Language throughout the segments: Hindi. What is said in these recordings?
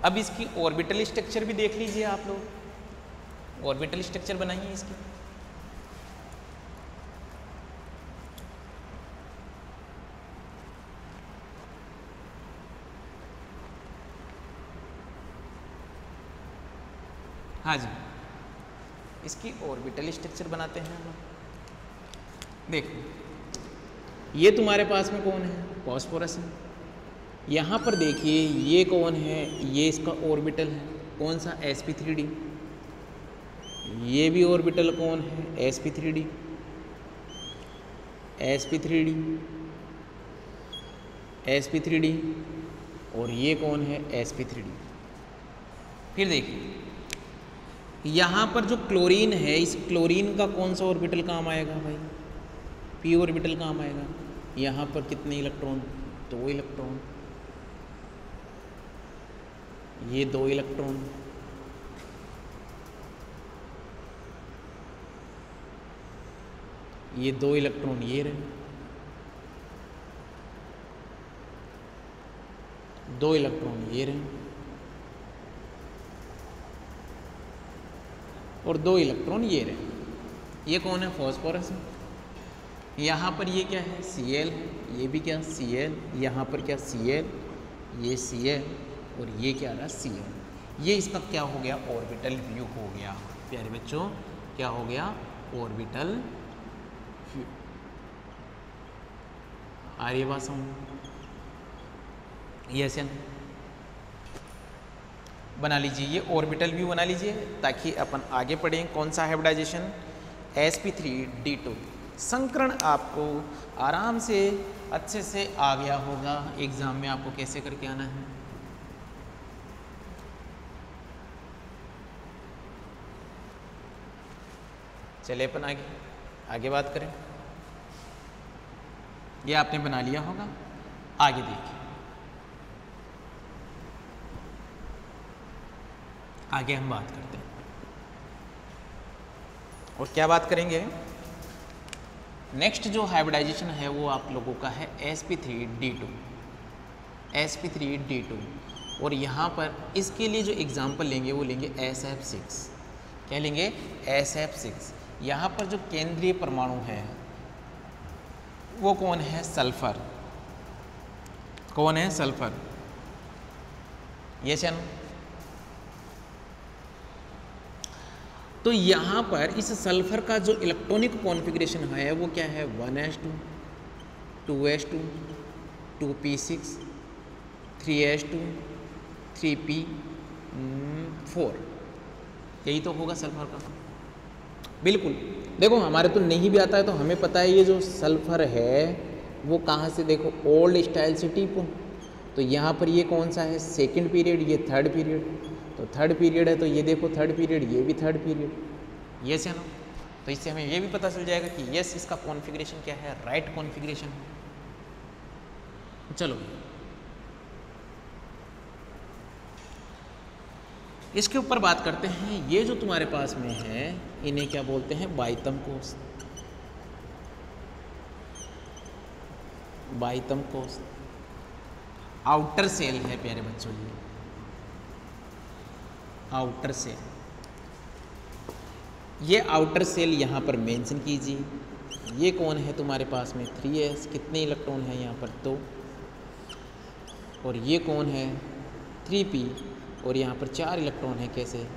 अब इसकी ऑर्बिटल स्ट्रक्चर भी देख लीजिए आप लोग, ऑर्बिटल स्ट्रक्चर बनाइए इसकी। हाँ जी, इसकी ऑर्बिटल स्ट्रक्चर बनाते हैं हम। देखो ये तुम्हारे पास में कौन है, फॉस्फोरस है। यहाँ पर देखिए ये कौन है, ये इसका ऑर्बिटल है, कौन सा, sp3d। ये भी ऑर्बिटल कौन है, sp3d, sp3d, sp3d, और ये कौन है, sp3d। फिर देखिए यहाँ पर जो क्लोरीन है, इस क्लोरीन का कौन सा ऑर्बिटल काम आएगा भाई, p ऑर्बिटल काम आएगा। यहाँ पर कितने इलेक्ट्रॉन, 2 इलेक्ट्रॉन, ये 2 इलेक्ट्रॉन, ये 2 इलेक्ट्रॉन, ये रहे 2 इलेक्ट्रॉन, ये रहे, और 2 इलेक्ट्रॉन ये रहे। ये कौन है, फॉस्फोरस है। यहाँ पर ये क्या है, Cl है, ये भी क्या, Cl, यहाँ पर क्या, Cl, ये Cl, और ये क्या रहा, Cl। ये इसका क्या हो गया, ऑर्बिटल व्यू हो गया। प्यारे बच्चों क्या हो गया, ऑर्बिटल व्यू। आ रही बात समझ, ये ऐसे बना लीजिए, ये ऑर्बिटल व्यू बना लीजिए ताकि अपन आगे पढ़ें। कौन सा हाइब्रिडाइजेशन, sp3d2। संकरण आपको आराम से अच्छे से आ गया होगा, एग्जाम में आपको कैसे करके आना है। चलिए अपन आगे बात करें। ये आपने बना लिया होगा, आगे देखिए। आगे हम बात करते हैं, और क्या बात करेंगे। नेक्स्ट जो हाइब्रिडाइजेशन है वो आप लोगों का है sp3d2, sp3d2। और यहाँ पर इसके लिए जो एग्जाम्पल लेंगे वो लेंगे sf6। क्या लेंगे, sf6। यहाँ पर जो केंद्रीय परमाणु है वो कौन है, सल्फर। कौन है, सल्फर। ये चैन। तो यहाँ पर इस सल्फर का जो इलेक्ट्रॉनिक कॉन्फ़िगरेशन है वो क्या है, 1s2, 2s2, 2p6, 3s2, 3p4। यही तो होगा सल्फर का, बिल्कुल। देखो हमारे तो नहीं भी आता है तो हमें पता है ये जो सल्फर है वो कहाँ से, देखो ओल्ड स्टाइल से टीपो। तो यहाँ पर ये कौन सा है, सेकंड पीरियड, ये थर्ड पीरियड। तो थर्ड पीरियड है तो ये देखो थर्ड पीरियड, ये भी थर्ड पीरियड, यस है ना। तो इससे हमें ये भी पता चल जाएगा कि यस इसका कॉन्फ़िगरेशन क्या है, राइट कॉन्फ़िगरेशन है। चलो इसके ऊपर बात करते हैं। ये जो तुम्हारे पास में है इन्हें क्या बोलते हैं, बाइतम कोष। बाइतम कोष आउटर सेल है प्यारे बच्चों, ये आउटर सेल। ये आउटर सेल यहाँ पर मेंशन कीजिए। ये कौन है तुम्हारे पास में, 3s। कितने इलेक्ट्रॉन हैं यहाँ पर, 2। और ये कौन है, 3p, और यहाँ पर 4 इलेक्ट्रॉन है। कैसे,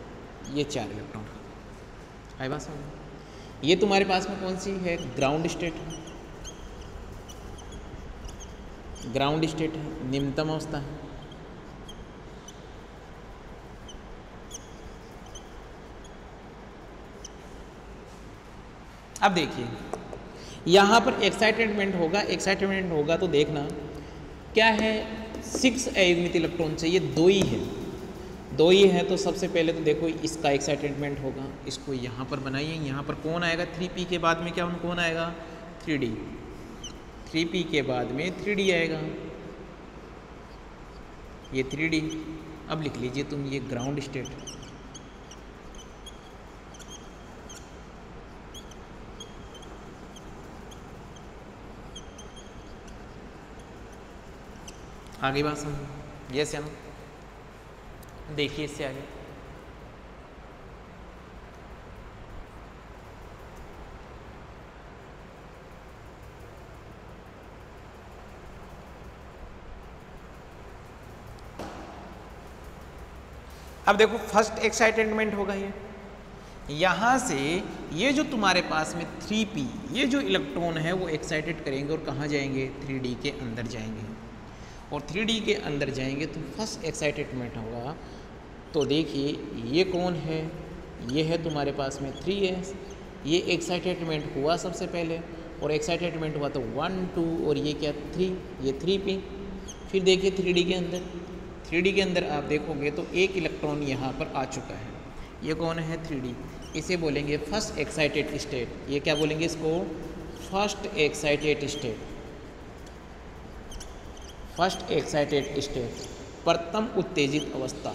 ये 4 इलेक्ट्रॉन। आई बात समझ। ये तुम्हारे पास में कौन सी है, ग्राउंड स्टेट है। ग्राउंड स्टेट है, निम्नतम अवस्था है। अब देखिए यहाँ पर एक्साइटमेंट होगा, एक्साइटमेंट होगा तो देखना क्या है, 6 अयुग्मित इलेक्ट्रॉन चाहिए, 2 ही है, 2 ही है। तो सबसे पहले तो देखो इसका एक्साइटमेंट होगा, इसको यहाँ पर बनाइए। यहाँ पर कौन आएगा, 3p के बाद में क्या कौन आएगा, 3d। 3p के बाद में 3d आएगा, ये 3d। अब लिख लीजिए तुम ये ग्राउंड स्टेट। आगे बात समझ, यस या नो। देखिए इससे आगे, अब देखो फर्स्ट एक्साइटेडमेंट होगा ये, यहाँ से ये जो तुम्हारे पास में 3p ये जो इलेक्ट्रॉन है वो एक्साइटेड करेंगे और कहाँ जाएंगे, 3d के अंदर जाएंगे, और 3d के अंदर जाएंगे तो फर्स्ट एक्साइटेडमेंट होगा। तो देखिए ये कौन है, ये है तुम्हारे पास में 3s, ये एक्साइटेडमेंट हुआ सबसे पहले, और एक्साइटेडमेंट हुआ तो 1 2 और ये क्या 3, ये 3p। फिर देखिए 3d के अंदर, 3d के अंदर आप देखोगे तो एक इलेक्ट्रॉन यहाँ पर आ चुका है, ये कौन है 3d, इसे बोलेंगे फर्स्ट एक्साइटेड स्टेट। ये क्या बोलेंगे इसको, first excited state, first excited state, प्रथम उत्तेजित अवस्था।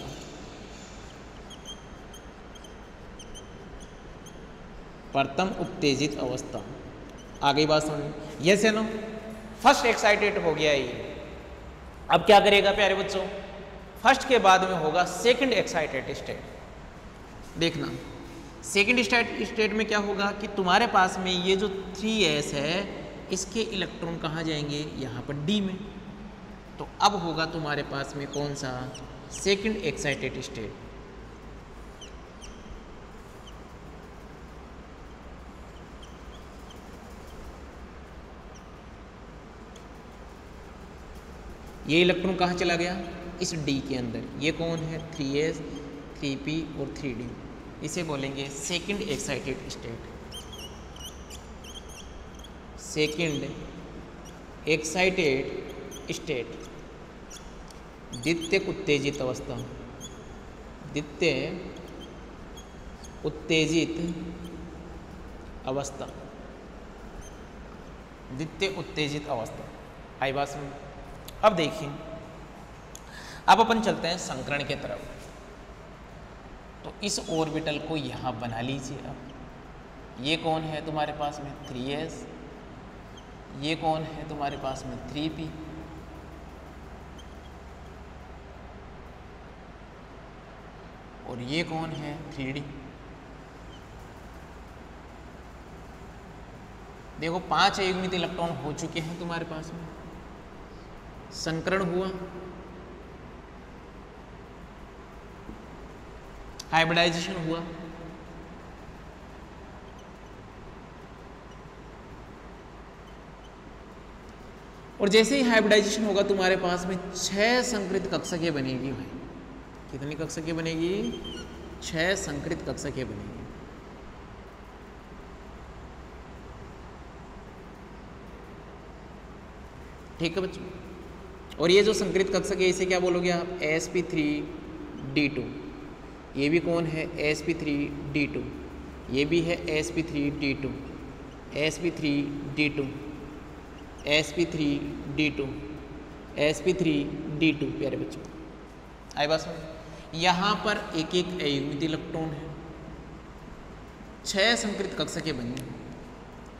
प्रथम उत्तेजित अवस्था, आगे बात समझ, यस है नो, फर्स्ट एक्साइटेड हो गया ये। अब क्या करेगा प्यारे बच्चों, फर्स्ट के बाद में होगा सेकंड एक्साइटेड स्टेट। देखना सेकंड स्टेट में क्या होगा कि तुम्हारे पास में ये जो 3s है इसके इलेक्ट्रॉन कहाँ जाएंगे, यहाँ पर d में। तो अब होगा तुम्हारे पास में कौन सा, सेकंड एक्साइटेड स्टेट। ये इलेक्ट्रॉन कहाँ चला गया, इस d के अंदर। ये कौन है, 3s 3p और 3d, इसे बोलेंगे second excited state. Second excited state, द्वितीय उत्तेजित अवस्था, द्वितीय उत्तेजित अवस्था, द्वितीय उत्तेजित अवस्था। आई बात समझ। अब देखिए, अब अपन चलते हैं संकरण के तरफ। तो इस ऑर्बिटल को यहाँ बना लीजिए। अब ये कौन है तुम्हारे पास में, 3s, ये कौन है तुम्हारे पास में, 3p, और ये कौन है, 3d। देखो 5 अयुग्मित इलेक्ट्रॉन हो चुके हैं तुम्हारे पास में, संकरण हुआ, हाइब्रिडाइजेशन हुआ, और जैसे ही हाइब्रिडाइजेशन होगा तुम्हारे पास में 6 संकृत कक्षकें बनेगी। भाई कितनी कक्षकें बनेगी, 6 संकृत कक्षकें बनेगी। ठीक है बच्चों, और ये जो संकृत कक्षक है इसे क्या बोलोगे आप, sp3d2। ये भी कौन है, sp3d2, ये भी है sp3d2, sp3d2, sp3d2, sp3d2। प्यारे बच्चों आई बात समझ। यहाँ पर एक एक अयुग्मित इलेक्ट्रॉन है, 6 संकृत कक्षकें बनी।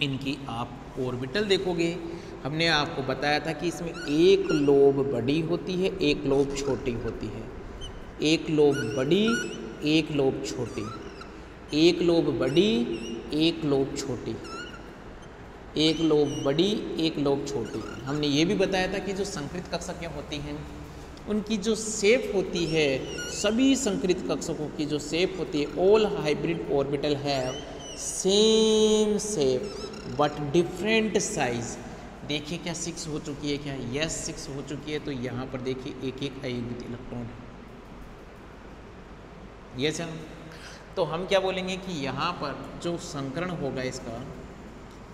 इनकी आप ऑर्बिटल देखोगे, हमने आपको बताया था कि इसमें एक लोब बड़ी होती है, एक लोब छोटी होती है। एक लोब बड़ी, एक लोब छोटी, एक लोब बड़ी, एक लोब छोटी, एक लोब बड़ी, एक लोब छोटी। हमने ये भी बताया था कि जो संकृत कक्षकें होती हैं उनकी जो शेप होती है, सभी संकृत कक्षकों की जो शेप होती है, all hybrid orbital have same shape but different size. देखिए क्या 6 हो चुकी है, क्या यस 6 हो चुकी है। तो यहाँ पर देखिए एक एक अयुग्मित इलेक्ट्रॉन है, ये सर। तो हम क्या बोलेंगे कि यहाँ पर जो संकरण होगा इसका,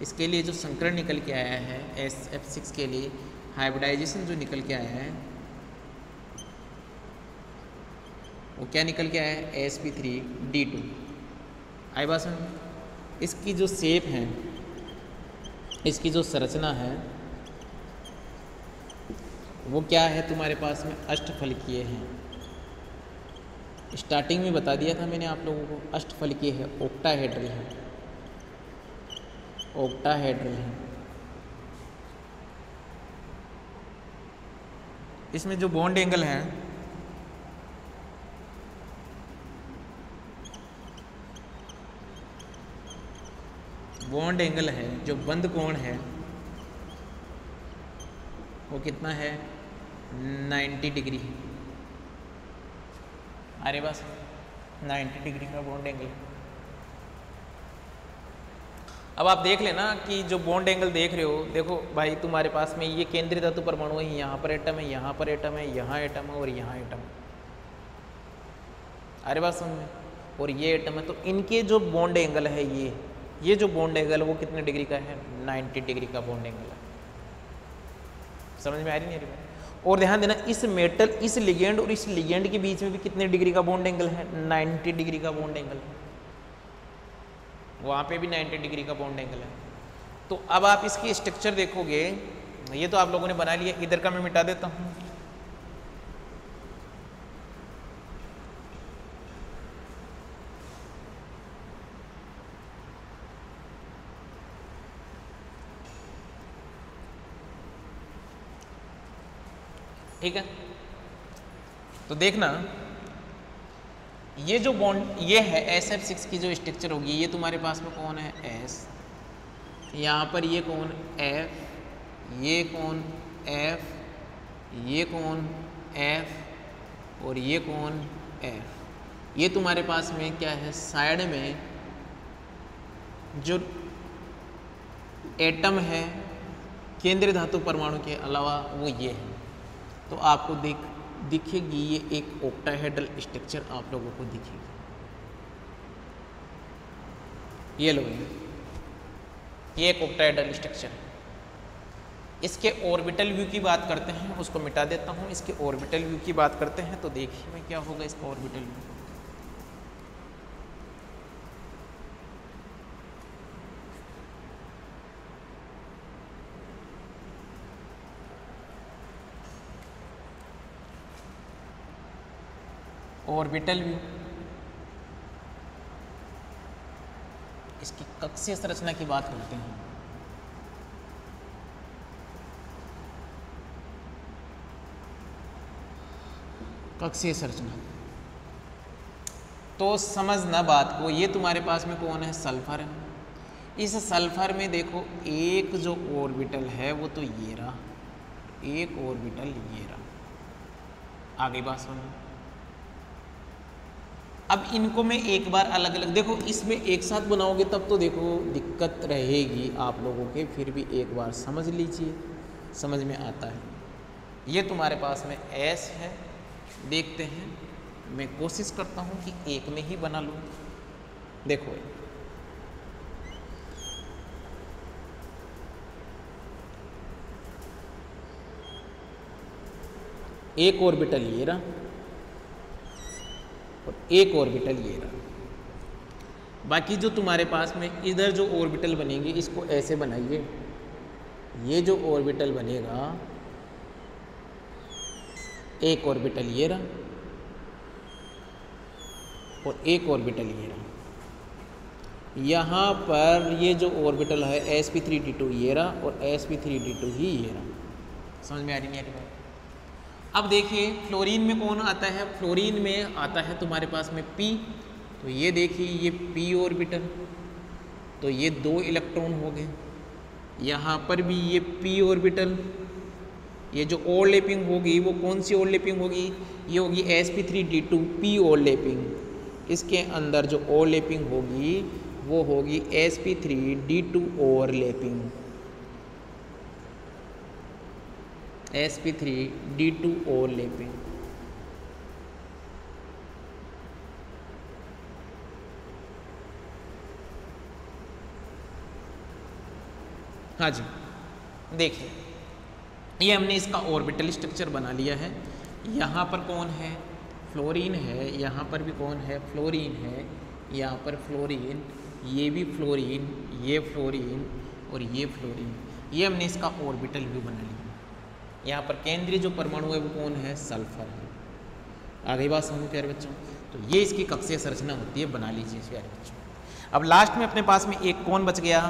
इसके लिए जो संकरण निकल के आया है SF6 के लिए, हाइब्रिडाइजेशन जो निकल के आया है वो क्या निकल के आया है, sp3d2। आई बात समझ। इसकी जो शेप है, इसकी जो संरचना है वो क्या है तुम्हारे पास में, अष्टफलकीय है। स्टार्टिंग में बता दिया था मैंने आप लोगों को, अष्टफलकीय है, ऑक्टाहेड्रल है, ऑक्टाहेड्रल है। इसमें जो बॉन्ड एंगल है बॉन्ड एंगल है, जो बंद कोण है, वो कितना है 90 डिग्री। अरे बस 90 डिग्री का बॉन्ड एंगल। अब आप देख लेना कि जो बॉन्ड एंगल देख रहे हो, देखो भाई तुम्हारे पास में ये केंद्रीय धातु परमाणु है, यहाँ पर एटम है, यहाँ पर एटम है, यहाँ एटम है और यहाँ एटम है। अरे बात समझ में, और ये एटम है, तो इनके जो बॉन्ड एंगल है ये जो बॉन्ड एंगल है वो कितने डिग्री का है 90 डिग्री का बॉन्ड एंगल है। समझ में आ रही नहीं आ रही? और ध्यान देना इस मेटल, इस लिगेंड और इस लिगेंड के बीच में भी कितने डिग्री का बॉन्ड एंगल है 90 डिग्री का बॉन्ड एंगल है। वहाँ पे भी 90 डिग्री का बॉन्ड एंगल है। तो अब आप इसकी स्ट्रक्चर देखोगे, ये तो आप लोगों ने बना लिया, इधर का मैं मिटा देता हूँ। ठीक है, तो देखना ये जो बॉन्ड ये है SF6 की जो स्ट्रक्चर होगी, ये तुम्हारे पास में कौन है S, यहाँ पर ये कौन F, ये कौन F, ये कौन F और ये कौन F। ये तुम्हारे पास में क्या है साइड में जो एटम है केंद्रीय धातु परमाणु के अलावा वो ये है। तो आपको दिखेगी ये एक ऑक्टाहेड्रल स्ट्रक्चर आप लोगों को दिखेगी। ये लो ये एक ऑक्टाहेड्रल स्ट्रक्चर है। इसके ऑर्बिटल व्यू की बात करते हैं, उसको मिटा देता हूँ। इसके ऑर्बिटल व्यू की बात करते हैं तो देखिए मैं क्या होगा इसका ऑर्बिटल व्यू। ऑर्बिटल व्यू, इसकी कक्षीय संरचना की बात करते हैं। कक्षीय संरचना तो समझना बात को, ये तुम्हारे पास में कौन है सल्फर है। इस सल्फर में देखो एक जो ऑर्बिटल है वो तो ये रहा, एक ऑर्बिटल ये रहा। आगे बात सुनो। अब इनको मैं एक बार अलग अलग देखो, इसमें एक साथ बनाओगे तब तो देखो दिक्कत रहेगी आप लोगों के, फिर भी एक बार समझ लीजिए, समझ में आता है। ये तुम्हारे पास में S है, देखते हैं, मैं कोशिश करता हूँ कि एक में ही बना लूँ। देखो एक ऑर्बिटल ये रहा और एक ऑर्बिटल ये रहा। बाकी जो तुम्हारे पास में इधर जो ऑर्बिटल बनेंगे इसको ऐसे बनाइए। ये जो ऑर्बिटल बनेगा एक ऑर्बिटल ये रहा और एक ऑर्बिटल ये रहा। यहाँ पर ये जो ऑर्बिटल है sp3d2 ये रहा और sp3d2 ही ये रहा। समझ में आ रही नहीं आ रही बात? अब देखिए फ्लोरीन में कौन आता है, फ्लोरीन में आता है तुम्हारे पास में P। तो ये देखिए ये P ऑर्बिटल, तो ये 2 इलेक्ट्रॉन हो गए। यहाँ पर भी ये P ऑर्बिटल, ये जो ओवरलैपिंग होगी वो कौन सी ओवरलैपिंग होगी, ये होगी sp3d2 P ओवरलैपिंग। इसके अंदर जो ओवरलैपिंग होगी वो होगी sp3d2 ओवरलैपिंग, sp3d2 ओवरलैपिंग। हाँ जी, देखिए ये हमने इसका ऑर्बिटल स्ट्रक्चर बना लिया है। यहाँ पर कौन है फ्लोरीन है, यहाँ पर भी कौन है फ्लोरीन है, यहाँ पर फ्लोरीन, ये भी फ्लोरीन, ये फ्लोरीन और ये फ्लोरीन। ये हमने इसका ऑर्बिटल व्यू बना लिया। यहाँ पर केंद्रीय जो परमाणु है वो कौन है सल्फर है। आ गई बात समझ प्यारे बच्चों? तो ये इसकी कक्षीय संरचना होती है, बना लीजिए प्यारे बच्चों। अब लास्ट में अपने पास में एक कौन बच गया,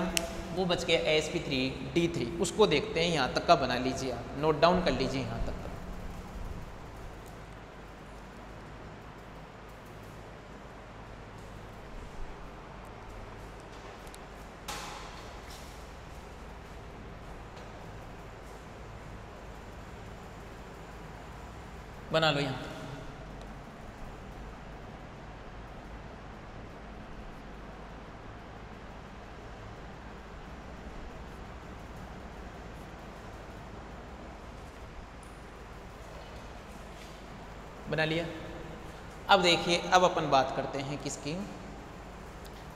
वो बच गया sp3d3। उसको देखते हैं, यहाँ तक का बना लीजिए, आप नोट डाउन कर लीजिए यहाँ तक का। बना लो यहाँ, बना लिया। अब देखिए, अब अपन बात करते हैं किसकी,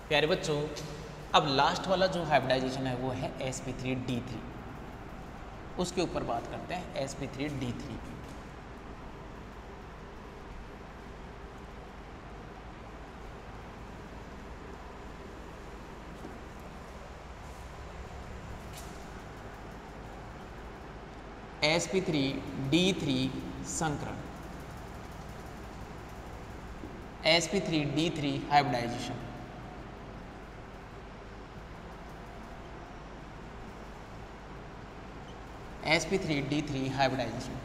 प्यारे बच्चों, अब लास्ट वाला जो हाइब्रिडाइजेशन है वो है sp3d3, उसके ऊपर बात करते हैं sp3d3। sp3d3 संकरण, sp3d3 हाइब्रिडाइजेशन। sp3d3 हाइब्रिडाइजेशन,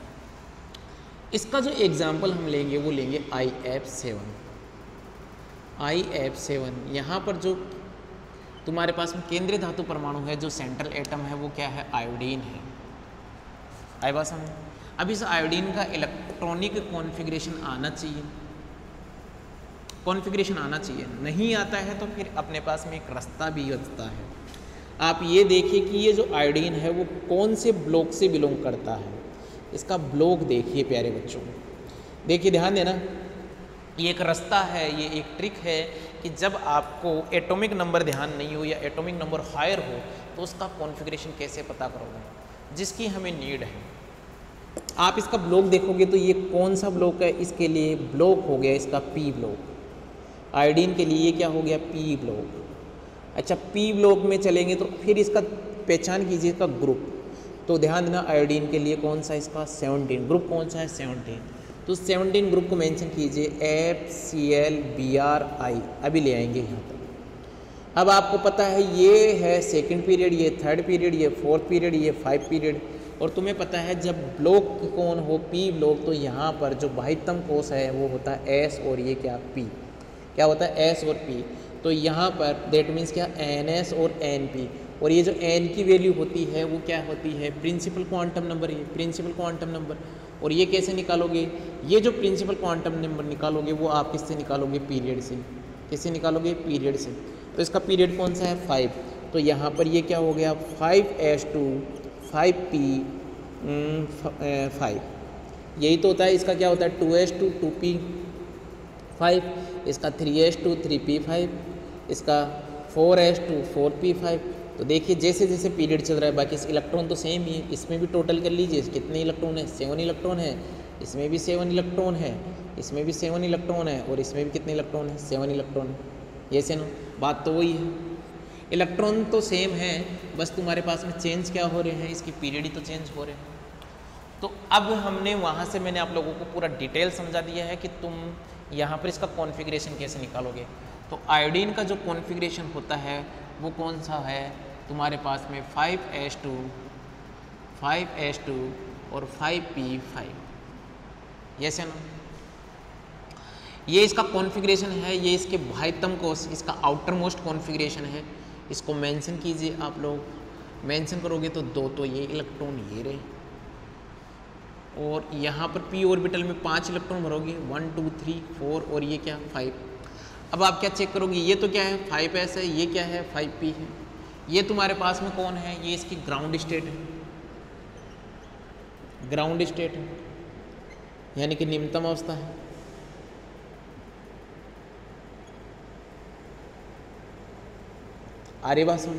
इसका जो एग्जाम्पल हम लेंगे वो लेंगे IF7। IF7 यहाँ पर जो तुम्हारे पास में केंद्रीय धातु परमाणु है, जो सेंट्रल एटम है वो क्या है, आयोडीन है। आई बात समझ। अब इस आयोडीन का इलेक्ट्रॉनिक कॉन्फ़िगरेशन आना चाहिए, कॉन्फ़िगरेशन आना चाहिए, नहीं आता है तो फिर अपने पास में एक रास्ता भी बचता है। आप ये देखिए कि ये जो आयोडीन है वो कौन से ब्लॉक से बिलोंग करता है, इसका ब्लॉक देखिए प्यारे बच्चों, देखिए ध्यान देना, ये एक रास्ता है, ये एक ट्रिक है कि जब आपको एटॉमिक नंबर ध्यान नहीं हो या एटॉमिक नंबर हायर हो तो उसका कॉन्फ़िगरेशन कैसे पता करोगे, जिसकी हमें नीड है। आप इसका ब्लॉक देखोगे तो ये कौन सा ब्लॉक है, इसके लिए ब्लॉक हो गया इसका P ब्लॉक, आयोडीन के लिए ये क्या हो गया, P ब्लॉक। अच्छा, P ब्लॉक में चलेंगे तो फिर इसका पहचान कीजिए इसका ग्रुप, तो ध्यान देना आयोडीन के लिए कौन सा इसका 17, ग्रुप कौन सा है 17, तो 17 ग्रुप को मेंशन कीजिए FClBrI, अभी ले आएंगे यहाँ तक। अब आपको पता है ये है सेकंड पीरियड, ये थर्ड पीरियड, ये फोर्थ पीरियड, ये 5 पीरियड, और तुम्हें पता है जब ब्लॉक कौन हो P ब्लॉक तो यहाँ पर जो बाह्यतम कोश है वो होता है S और ये क्या P, क्या होता है S और P, तो यहाँ पर देट मीन्स क्या NS और NP, और ये जो N की वैल्यू होती है वो क्या होती है, प्रिंसिपल क्वांटम नंबर, ये प्रिंसिपल क्वांटम नंबर। और ये कैसे निकालोगे, ये जो प्रिंसिपल क्वांटम नंबर निकालोगे वो आप किससे निकालोगे, पीरियड से, किससे निकालोगे, पीरियड से। तो इसका पीरियड कौन सा है 5, तो यहाँ पर ये क्या हो गया 5s2 5p 5, यही तो होता है। इसका क्या होता है 2s2 2p 5, इसका 3s2 3p5, इसका 4s2 4p5। तो देखिए जैसे जैसे पीरियड चल रहा है, बाकी इलेक्ट्रॉन तो सेम ही है, इसमें भी टोटल कर लीजिए कितने इलेक्ट्रॉन है, 7 इलेक्ट्रॉन है, इसमें भी 7 इलेक्ट्रॉन है, इसमें भी 7 इलेक्ट्रॉन है, और इसमें भी कितने इलेक्ट्रॉन है, 7 इलेक्ट्रॉन है। ये से ना, बात तो वही है, इलेक्ट्रॉन तो सेम है, बस तुम्हारे पास में चेंज क्या हो रहे हैं, इसकी पीरियड ही तो चेंज हो रहे हैं। तो अब हमने वहाँ से मैंने आप लोगों को पूरा डिटेल समझा दिया है कि तुम यहाँ पर इसका कॉन्फ़िगरेशन कैसे निकालोगे। तो आयोडीन का जो कॉन्फ़िगरेशन होता है वो कौन सा है, तुम्हारे पास में 5s2 और 5p5, यस है ना। ये इसका कॉन्फ़िगरेशन है, ये इसके बाह्यतम कोश, इसका आउटर मोस्ट कॉन्फ़िगरेशन है, इसको मेंशन कीजिए। आप लोग मेंशन करोगे तो 2 तो ये इलेक्ट्रॉन ये रहे, और यहाँ पर p ऑर्बिटल में 5 इलेक्ट्रॉन भरोगे, 1 2 3 4, और ये क्या 5। अब आप क्या चेक करोगे, ये तो क्या है 5s है, ये क्या है 5p है, ये तुम्हारे पास में कौन है, ये इसकी ग्राउंड स्टेट है, ग्राउंड स्टेट है, यानी कि निम्नतम अवस्था है। आर्य बात समझ,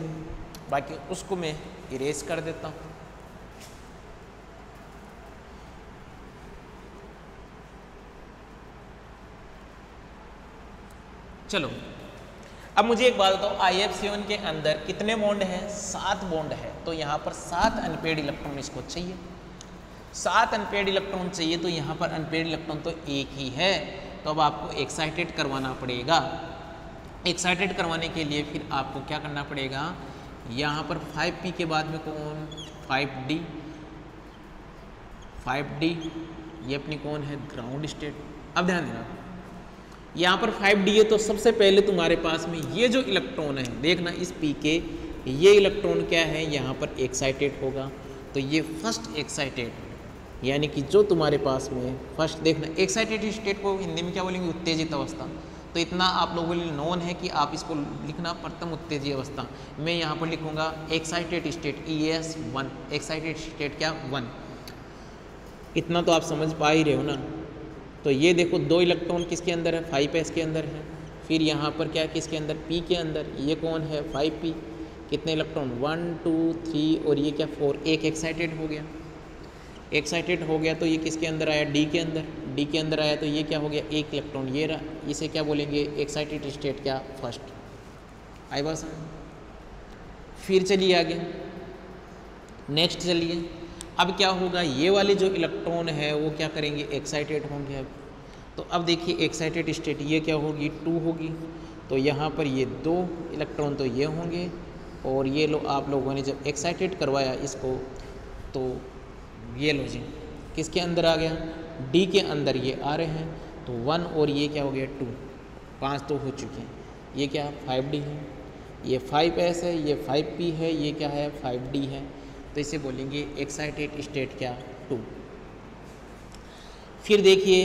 बाकी उसको मैं इरेज कर देता हूँ। चलो अब मुझे एक बात बताओ, IF7 के अंदर कितने बॉन्ड हैं, 7 बॉन्ड है, तो यहाँ पर 7 अनपेड इलेक्ट्रॉन इसको चाहिए, 7 अनपेड इलेक्ट्रॉन चाहिए, तो यहाँ पर अनपेड इलेक्ट्रॉन तो एक ही है, तो अब आपको एक्साइटेड करवाना पड़ेगा। एक्साइटेड करवाने के लिए फिर आपको क्या करना पड़ेगा, यहाँ पर 5p के बाद में कौन 5d, 5d ये अपनी कौन है ग्राउंड स्टेट। अब ध्यान देना, यहाँ पर 5d है, तो सबसे पहले तुम्हारे पास में ये जो इलेक्ट्रॉन है, देखना इस p के ये इलेक्ट्रॉन क्या है, यहाँ पर एक्साइटेड होगा, तो ये फर्स्ट एक्साइटेड, यानी कि जो तुम्हारे पास में फर्स्ट देखना, एक्साइटेड स्टेट को हिंदी में क्या बोलेंगे, उत्तेजित अवस्था। तो इतना आप लोगों के लिए नोन है कि आप इसको लिखना प्रथम उत्तेजित अवस्था। मैं यहाँ पर लिखूँगा excited state ES1, excited state क्या 1। इतना तो आप समझ पा ही रहे हो ना। तो ये देखो 2 इलेक्ट्रॉन किसके अंदर है, 5s के अंदर है। फिर यहाँ पर क्या किसके अंदर, P के अंदर। ये कौन है 5P। कितने इलेक्ट्रॉन 1 2 3 और ये क्या 4। एक एक्साइटेड हो गया, एक्साइटेड हो गया तो ये किसके अंदर आया, D के अंदर। D के अंदर आया तो ये क्या हो गया, एक इलेक्ट्रॉन ये रहा। इसे क्या बोलेंगे, एक्साइटेड स्टेट क्या फर्स्ट। आई बात समझ। फिर चलिए आगे, नेक्स्ट चलिए। अब क्या होगा, ये वाले जो इलेक्ट्रॉन है वो क्या करेंगे, एक्साइटेड होंगे। अब तो अब देखिए एक्साइटेड स्टेट ये क्या होगी, 2 होगी। तो यहाँ पर ये 2 इलेक्ट्रॉन तो ये होंगे, और ये लो आप लोगों ने जब एक्साइटेड करवाया इसको तो ये लो जी किसके अंदर आ गया, D के अंदर ये आ रहे हैं। तो 1 और ये क्या हो गया 2, 5 तो हो चुके हैं। ये क्या 5D है, ये 5S है, ये 5P है, ये क्या है 5D है। तो इसे बोलेंगे एक्साइटेड स्टेट क्या 2। फिर देखिए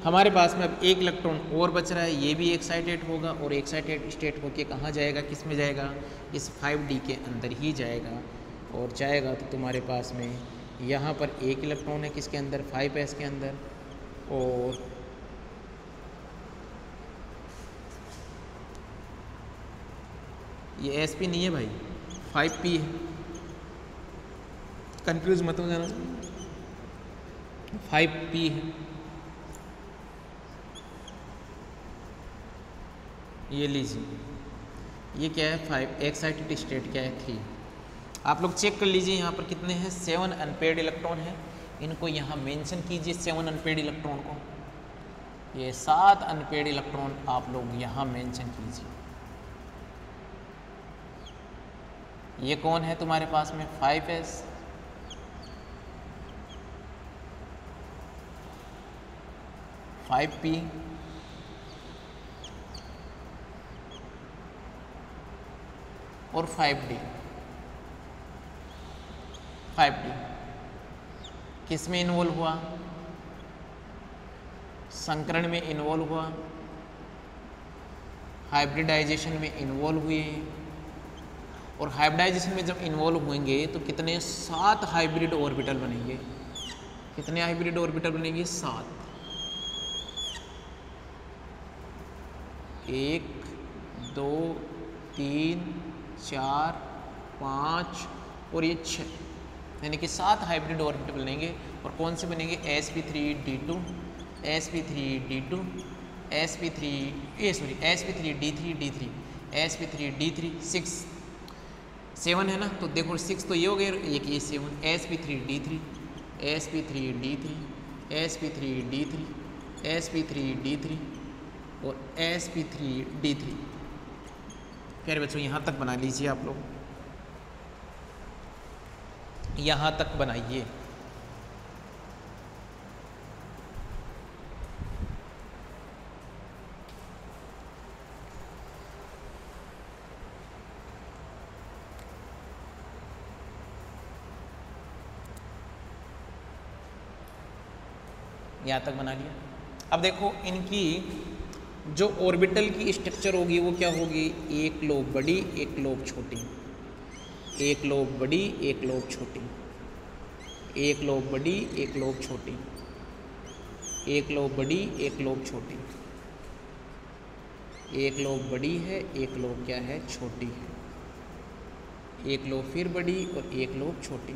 हमारे पास में अब एक इलेक्ट्रॉन और बच रहा है, ये भी एक्साइटेड होगा और एक्साइटेड स्टेट होके कहाँ जाएगा, किस में जाएगा, इस 5D के अंदर ही जाएगा। और जाएगा तो तुम्हारे पास में यहाँ पर एक इलेक्ट्रॉन है किसके अंदर, 5S के अंदर। और ये SP नहीं है भाई, 5P है, कंफ्यूज मत हो जाना, 5P है। ये लीजिए, ये क्या है 5, एक्साइटेड स्टेट क्या है 3। आप लोग चेक कर लीजिए यहाँ पर कितने हैं, 7 अनपेयर्ड इलेक्ट्रॉन है। इनको यहाँ मेंशन कीजिए 7 अनपेयर्ड इलेक्ट्रॉन को। ये 7 अनपेयर्ड इलेक्ट्रॉन आप लोग यहाँ मेंशन कीजिए। ये कौन है तुम्हारे पास में, 5S, 5P, और 5D। 5D किस में इन्वॉल्व हुआ, संकरण में इन्वॉल्व हुआ, हाइब्रिडाइजेशन में इन्वॉल्व हुए। और हाइब्रिडाइजेशन में जब इन्वॉल्व होंगे तो कितने, 7 हाइब्रिड ऑर्बिटल बनेंगे। कितने हाइब्रिड ऑर्बिटल बनेंगे, 7। 1 2 3 4 5 और ये 6, यानी कि 7 हाइब्रिड ऑर्बिटल बनेंगे। और कौन से बनेंगे, sp3d2, sp3d2, sp3d3, sp3d3, 6 7 है ना। तो देखो 6 तो ये हो गए, एक ये 7, sp3d3, sp3d3, sp3d3, sp3d3 और sp3d3। प्यारे बच्चों यहाँ तक बना लीजिए आप लोग, यहाँ तक बनाइए। यहाँ तक बना लिया। अब देखो इनकी जो ऑर्बिटल की स्ट्रक्चर होगी वो क्या होगी, एक लोब बड़ी एक लोब छोटी, एक लोब बड़ी एक लोब छोटी, एक लोब बड़ी एक लोब छोटी, एक लोब बड़ी एक लोब छोटी, एक लोब बड़ी है एक लोब क्या है छोटी है, एक लोब फिर बड़ी और एक लोब छोटी।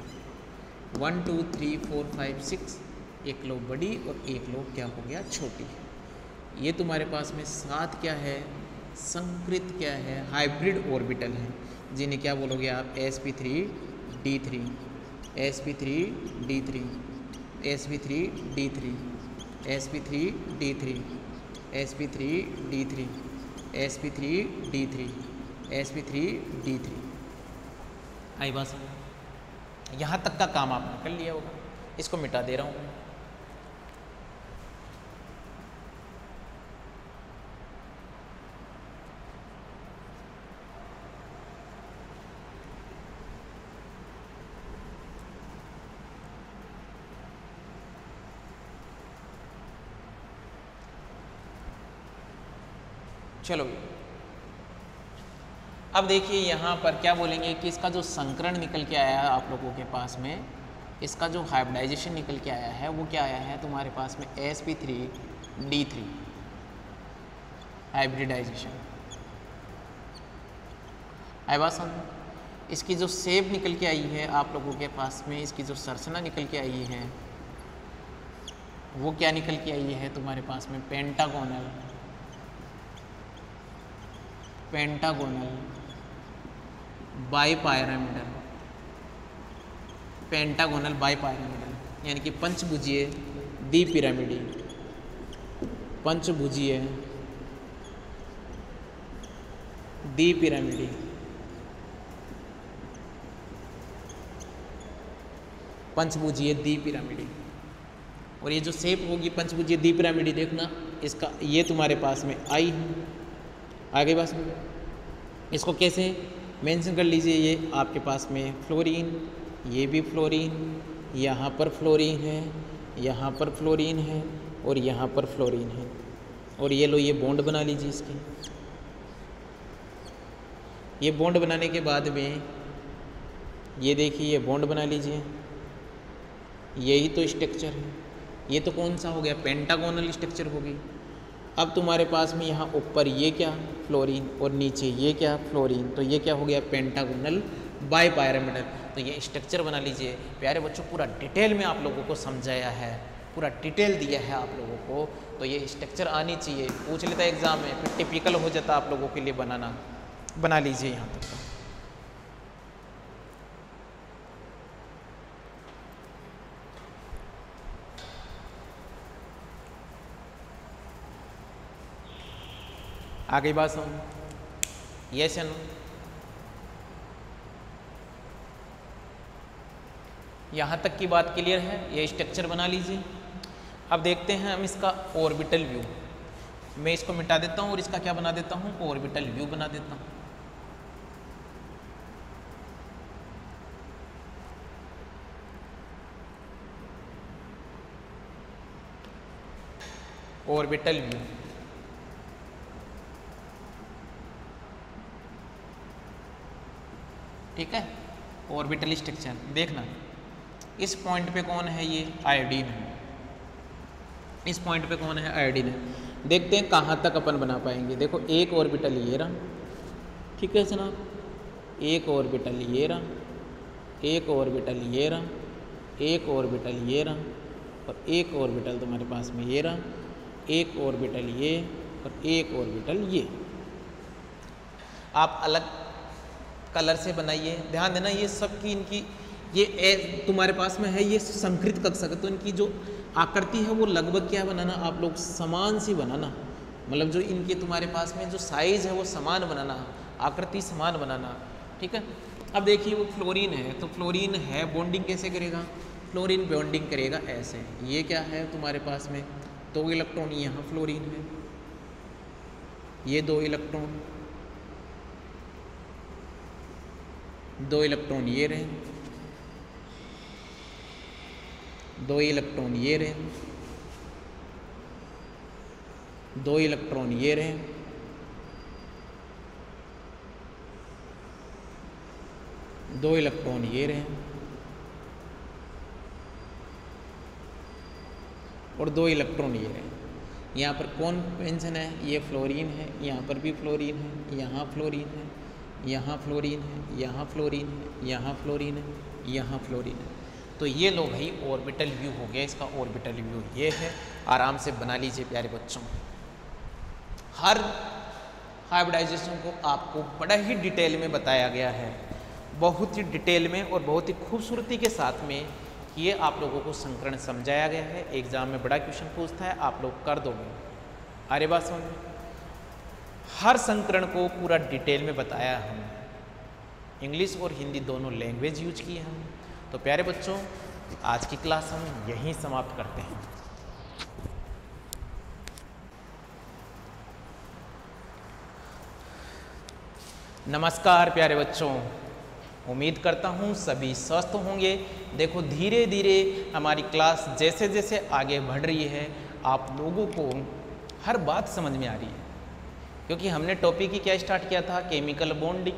1 2 3 4 5 6, एक लोब बड़ी और एक लोब क्या हो गया छोटी है। ये तुम्हारे पास में 7 क्या है, संकृत क्या है, हाइब्रिड ऑर्बिटल है, जिन्हें क्या बोलोगे आप, sp3d3, sp3d3, sp3d3, sp3d3, sp3d3, sp3d3, sp3d3। आई बात, यहाँ तक का काम आपने कर लिया होगा। इसको मिटा दे रहा हूँ। चलो अब देखिए यहाँ पर क्या बोलेंगे कि इसका जो संकरण निकल के आया है आप लोगों के पास में, इसका जो हाइब्रिडाइजेशन निकल के आया है वो क्या आया है तुम्हारे पास में sp3d3 हाइब्रिडाइजेशन। आई बात समझ। इसकी जो शेप निकल के आई है आप लोगों के पास में, इसकी जो संरचना निकल के आई है वो क्या निकल के आई है तुम्हारे पास में, पेंटागोनल बाइपिरामिडल, पेंटागोनल बाइपिरामिडल यानी कि पंचभुजीय द्विपिरामिडी, पंचभुजीय द्विपिरामिडी, पंचभुजीय द्विपिरामिडी। और ये जो शेप होगी पंचभुजीय द्विपिरामिडी देखना, इसका ये तुम्हारे पास में आई है। आगे बस इसको कैसे मेंशन कर लीजिए, ये आपके पास में फ्लोरीन, ये भी फ्लोरीन, यहाँ पर फ्लोरीन है, यहाँ पर फ्लोरीन है और यहाँ पर फ्लोरीन है। और ये लो ये बॉन्ड बना लीजिए इसके। ये बॉन्ड बनाने के बाद में ये देखिए ये बॉन्ड बना लीजिए, यही तो स्ट्रक्चर है। ये तो कौन सा हो गया, पेंटागोनल स्ट्रक्चर हो गई। अब तुम्हारे पास में यहाँ ऊपर ये क्या फ्लोरीन और नीचे ये क्या फ्लोरीन, तो ये क्या हो गया, पेंटागोनल बाइपिरामिडल। तो ये स्ट्रक्चर बना लीजिए। प्यारे बच्चों पूरा डिटेल में आप लोगों को समझाया है, पूरा डिटेल दिया है आप लोगों को, तो ये स्ट्रक्चर आनी चाहिए। पूछ लेता एग्जाम में, फिर टिपिकल हो जाता आप लोगों के लिए बनाना। बना लीजिए यहाँ तक। आगे बात सुन, यस या नो। यहाँ तक की बात क्लियर है, ये स्ट्रक्चर बना लीजिए। अब देखते हैं हम इसका ऑर्बिटल व्यू। मैं इसको मिटा देता हूँ और इसका क्या बना देता हूँ, ऑर्बिटल व्यू बना देता हूँ। ऑर्बिटल व्यू, ठीक है। ऑर्बिटल स्ट्रक्चर देखना, इस पॉइंट पे कौन है, ये आयोडीन है। इस पॉइंट पे कौन है, आयोडीन है। देखते हैं कहाँ तक अपन बना पाएंगे। देखो एक ऑर्बिटल ये रहा, ठीक है जनाब, एक ऑर्बिटल ये रहा, एक ऑर्बिटल ये रहा, एक ऑर्बिटल ये रहा और एक ऑर्बिटल तुम्हारे पास में ये रहा, एक ऑर्बिटल ये और एक ऑर्बिटल ये। आप अलग कलर से बनाइए। ध्यान देना ये सब की इनकी ये तुम्हारे पास में है, ये संकृत कक्षा का, तो इनकी जो आकृति है वो लगभग क्या बनाना, आप लोग समान सी बनाना। मतलब जो इनके तुम्हारे पास में जो साइज है वो समान बनाना, आकृति समान बनाना, ठीक है। अब देखिए वो फ्लोरीन है, तो फ्लोरीन है बॉन्डिंग कैसे करेगा, फ्लोरीन बॉन्डिंग करेगा ऐसे। ये क्या है तुम्हारे पास में, 2 इलेक्ट्रॉन यहाँ फ्लोरीन है, ये 2 इलेक्ट्रॉन, 2 इलेक्ट्रॉन ये रहे, 2 इलेक्ट्रॉन ये रहे, 2 इलेक्ट्रॉन ये रहे, 2 इलेक्ट्रॉन ये रहे और 2 इलेक्ट्रॉन ये रहे। यहाँ पर कौन मेंशन है, ये फ्लोरीन है, यहाँ पर भी फ्लोरीन है, यहाँ फ्लोरीन है, यहाँ फ्लोरीन है, यहाँ फ्लोरीन है, यहाँ फ्लोरीन है, यहाँ फ्लोरीन है। तो ये लो भाई ऑर्बिटल व्यू हो गया। इसका ऑर्बिटल व्यू ये है, आराम से बना लीजिए प्यारे बच्चों। हर हाइब्रिडाइजेशन को आपको बड़ा ही डिटेल में बताया गया है, बहुत ही डिटेल में और बहुत ही खूबसूरती के साथ में ये आप लोगों को संकरण समझाया गया है। एग्जाम में बड़ा क्वेश्चन पूछता है, आप लोग कर दोगे। अरे बात समझ, हर संकरण को पूरा डिटेल में बताया हम, इंग्लिश और हिंदी दोनों लैंग्वेज यूज किए हम। तो प्यारे बच्चों आज की क्लास हम यहीं समाप्त करते हैं। नमस्कार प्यारे बच्चों, उम्मीद करता हूँ सभी स्वस्थ होंगे। देखो धीरे धीरे हमारी क्लास जैसे जैसे आगे बढ़ रही है, आप लोगों को हर बात समझ में आ रही है। क्योंकि हमने टॉपिक ही क्या स्टार्ट किया था, केमिकल बॉन्डिंग,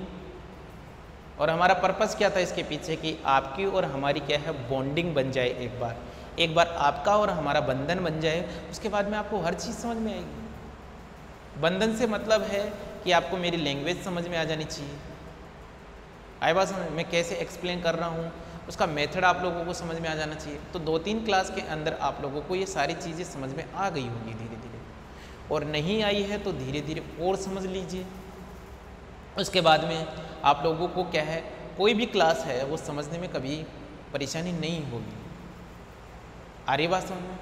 और हमारा पर्पस क्या था इसके पीछे कि आपकी और हमारी क्या है बॉन्डिंग बन जाए। एक बार आपका और हमारा बंधन बन जाए, उसके बाद में आपको हर चीज़ समझ में आएगी। बंधन से मतलब है कि आपको मेरी लैंग्वेज समझ में आ जानी चाहिए। आई बात समझ, मैं कैसे एक्सप्लेन कर रहा हूँ उसका मेथड आप लोगों को समझ में आ जाना चाहिए। तो 2-3 क्लास के अंदर आप लोगों को ये सारी चीज़ें समझ में आ गई होंगी धीरे धीरे, और नहीं आई है तो धीरे धीरे और समझ लीजिए। उसके बाद में आप लोगों को क्या है, कोई भी क्लास है वो समझने में कभी परेशानी नहीं होगी। आ रही बात समझ में?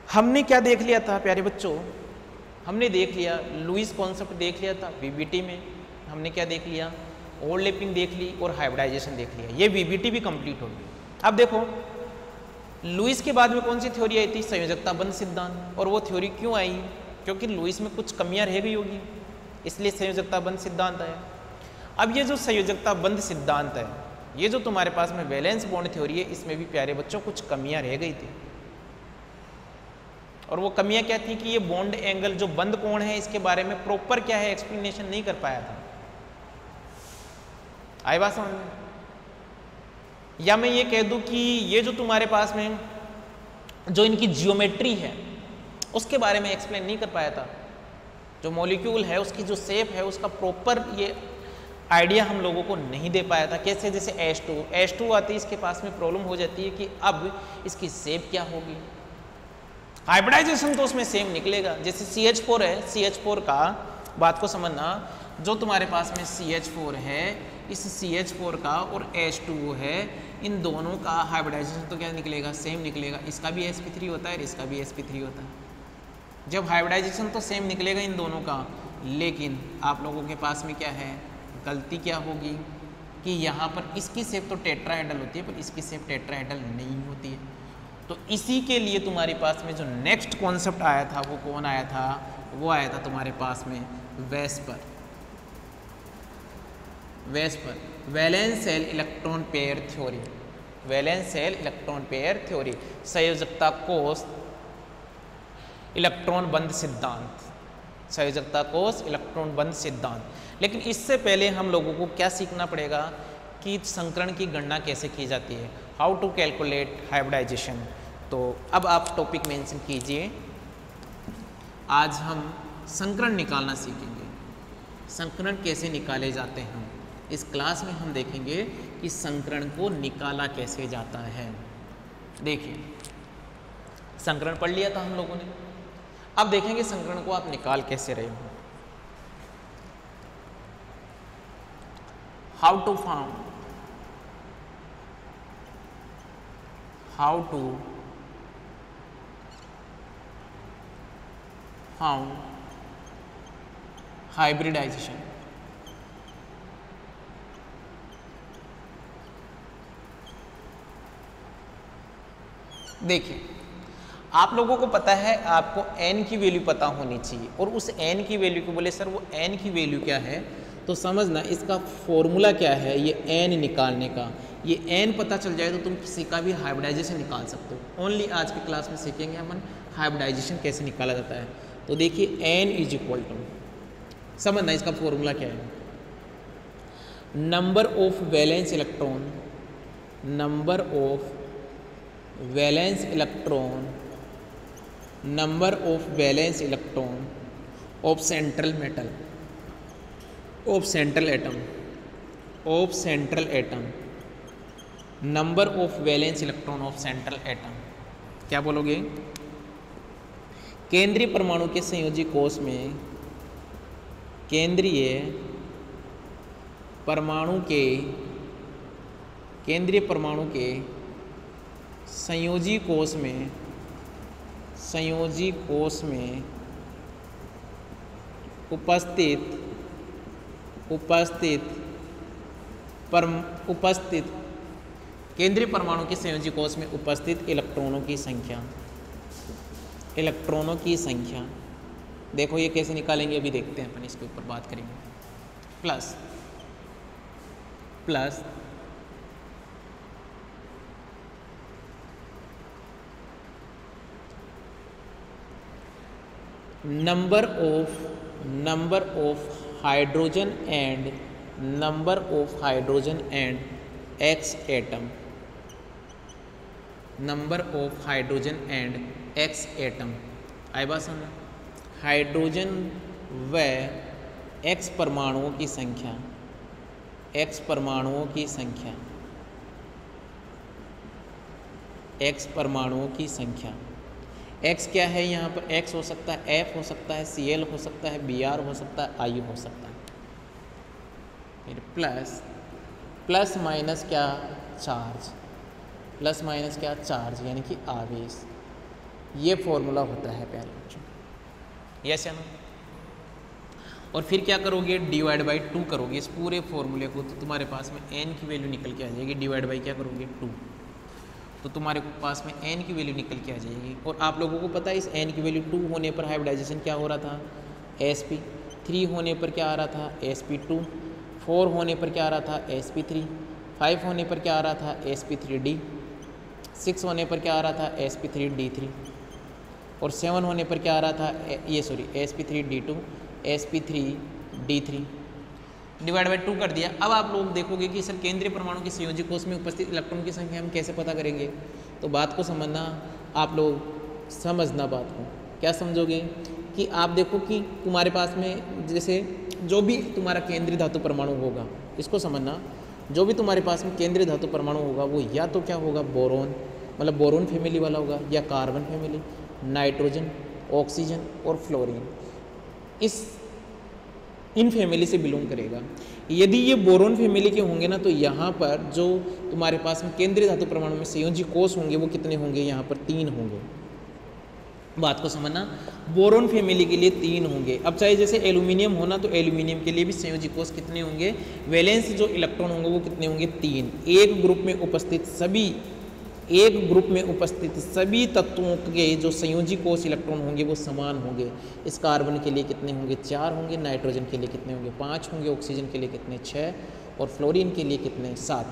हमने क्या देख लिया था प्यारे बच्चों, हमने देख लिया लुईस कॉन्सेप्ट देख लिया था वीबीटी में। हमने क्या देख लिया, ओवरलैपिंग देख ली और हाइब्रिडाइजेशन देख लिया। ये वीबीटी भी कंप्लीट होगी। अब देखो लुईस के बाद में कौन सी थ्योरी आई थी, संयोजकता बंध सिद्धांत। और वो थ्योरी क्यों आई, क्योंकि लुईस में कुछ कमियां रह गई होगी, इसलिए संयोजकता बंध सिद्धांत आया। अब ये जो संयोजकता बंध सिद्धांत है, ये जो तुम्हारे पास में वैलेंस बॉन्ड थ्योरी है, इसमें भी प्यारे बच्चों कुछ कमियां रह गई थी। और वो कमियां क्या थी कि ये बॉन्ड एंगल जो बंद कोण है, इसके बारे में प्रॉपर क्या है एक्सप्लेनेशन नहीं कर पाया था। आई बात समझ में? या मैं ये कह दूं कि ये जो तुम्हारे पास में जो इनकी जियोमेट्री है उसके बारे में एक्सप्लेन नहीं कर पाया था। जो मॉलिक्यूल है उसकी जो शेप है उसका प्रॉपर ये आइडिया हम लोगों को नहीं दे पाया था। कैसे, जैसे H2 आती है, इसके पास में प्रॉब्लम हो जाती है कि अब इसकी शेप क्या होगी। हाइब्रिडाइजेशन तो उसमें सेम निकलेगा। जैसे CH4 है, CH4 का बात को समझना, जो तुम्हारे पास में CH4 है, इस CH4 का और H2O है, इन दोनों का हाइब्रिडाइजेशन तो क्या निकलेगा, सेम निकलेगा। इसका भी sp3 होता है और इसका भी sp3 होता है। जब हाइब्रिडाइजेशन तो सेम निकलेगा इन दोनों का, लेकिन आप लोगों के पास में क्या है, गलती क्या होगी कि यहाँ पर इसकी शेप तो टेट्राहेड्रल होती है पर इसकी शेप टेट्राहेड्रल नहीं होती है। तो इसी के लिए तुम्हारे पास में जो नेक्स्ट कॉन्सेप्ट आया था वो कौन आया था, वो आया था तुम्हारे पास में VSEPR. Valence shell electron pair theory, valence shell electron pair theory, संयोजकता कोष इलेक्ट्रॉन बंध सिद्धांत, संयोजकता कोष इलेक्ट्रॉन बंध सिद्धांत। लेकिन इससे पहले हम लोगों को क्या सीखना पड़ेगा कि संकरण की गणना कैसे की जाती है, हाउ टू कैलकुलेट हाइब्रिडाइजेशन। तो अब आप टॉपिक मेंशन कीजिए। आज हम संकरण निकालना सीखेंगे। संकरण कैसे निकाले जाते हैं, इस क्लास में हम देखेंगे कि संकरण को निकाला कैसे जाता है। देखिए संकरण पढ़ लिया था हम लोगों ने, अब देखेंगे संकरण को आप निकाल कैसे रहे हो। How to found, how to found hybridisation. देखिए आप लोगों को पता है, आपको n की वैल्यू पता होनी चाहिए, और उस n की वैल्यू को बोले सर वो n की वैल्यू क्या है, तो समझना इसका फॉर्मूला क्या है, ये n निकालने का। ये n पता चल जाए तो तुम किसी का भी हाइब्रिडाइजेशन निकाल सकते हो। ओनली आज की क्लास में सीखेंगे हम हाइब्रिडाइजेशन कैसे निकाला जाता है। तो देखिए n इज इक्वल टू, समझना इसका फॉर्मूला क्या है, number of valence electron, number of valence electron, number of valence electron of central metal, of central atom, of central atom, number of valence electron of central atom. क्या बोलोगे, केंद्रीय परमाणु के संयोजी कोष में, केंद्रीय परमाणु के, केंद्रीय परमाणु के संयोजी कोष में, संयोजी कोष में उपस्थित केंद्रीय परमाणु के संयोजी कोष में उपस्थित इलेक्ट्रॉनों की संख्या, इलेक्ट्रॉनों की संख्या। देखो ये कैसे निकालेंगे अभी देखते हैं, अपन इसके ऊपर बात करेंगे। Plus plus number of number of hydrogen and X atom, number of hydrogen and X atom. आई बात समझ, हाइड्रोजन व एक्स परमाणुओं की संख्या, एक्स परमाणुओं की संख्या, एक्स परमाणुओं की संख्या। एक्स क्या है यहाँ पर? एक्स हो सकता है एफ, हो सकता है Cl, हो सकता है Br, हो सकता है I हो सकता है। फिर प्लस माइनस क्या? चार्ज, प्लस माइनस क्या? चार्ज, यानी कि आवेश। ये फॉर्मूला होता है प्यारे बच्चों, यस या नो। और फिर क्या करोगे? डिवाइड बाई 2 करोगे इस पूरे फॉर्मूले को, तो तुम्हारे पास में n की वैल्यू निकल के आ जाएगी। डिवाइड बाई क्या करोगे? 2, तो तुम्हारे पास में n की वैल्यू निकल के आ जाएगी। और आप लोगों को पता है इस n की वैल्यू 2 होने पर हाइब्रिडाइजेशन क्या हो रहा था? sp, 3 होने पर क्या आ रहा था? sp2, 4 होने पर क्या आ रहा था? sp3, 5 होने पर क्या आ रहा था? sp3d, 6 होने पर क्या आ रहा था? sp3d3, और 7 होने पर क्या आ रहा था? sp3d2, sp3d3। डिवाइड बाई 2 कर दिया। अब आप लोग देखोगे कि सर केंद्रीय परमाणु के संयोजी कोष में उपस्थित इलेक्ट्रॉन की संख्या हम कैसे पता करेंगे? तो बात को समझना, आप लोग समझना बात को। क्या समझोगे? कि आप देखो कि तुम्हारे पास में जैसे जो भी तुम्हारा केंद्रीय धातु परमाणु होगा, इसको समझना, जो भी तुम्हारे पास में केंद्रीय धातु परमाणु होगा वो या तो क्या होगा? बोरोन, मतलब बोरोन फैमिली वाला होगा, या कार्बन फैमिली, नाइट्रोजन, ऑक्सीजन और फ्लोरीन, इन फैमिली से बिलोंग करेगा। यदि ये बोरोन फैमिली के होंगे ना, तो यहाँ पर जो तुम्हारे पास में केंद्रीय धातु परमाणु में संयोजी कोष होंगे वो कितने होंगे? यहाँ पर 3 होंगे। बात को समझना, बोरोन फैमिली के लिए 3 होंगे। अब चाहे जैसे एल्यूमिनियम होना, तो एल्यूमिनियम के लिए भी संयोजी कोष कितने होंगे? वैलेंस जो इलेक्ट्रॉन होंगे वो कितने होंगे? 3। एक ग्रुप में उपस्थित सभी तत्वों के जो संयोजी कोष इलेक्ट्रॉन होंगे वो समान होंगे। इस कार्बन के लिए कितने होंगे? 4 होंगे, नाइट्रोजन के लिए कितने होंगे? 5 होंगे, ऑक्सीजन के लिए कितने? 6, और फ्लोरीन के लिए कितने? 7।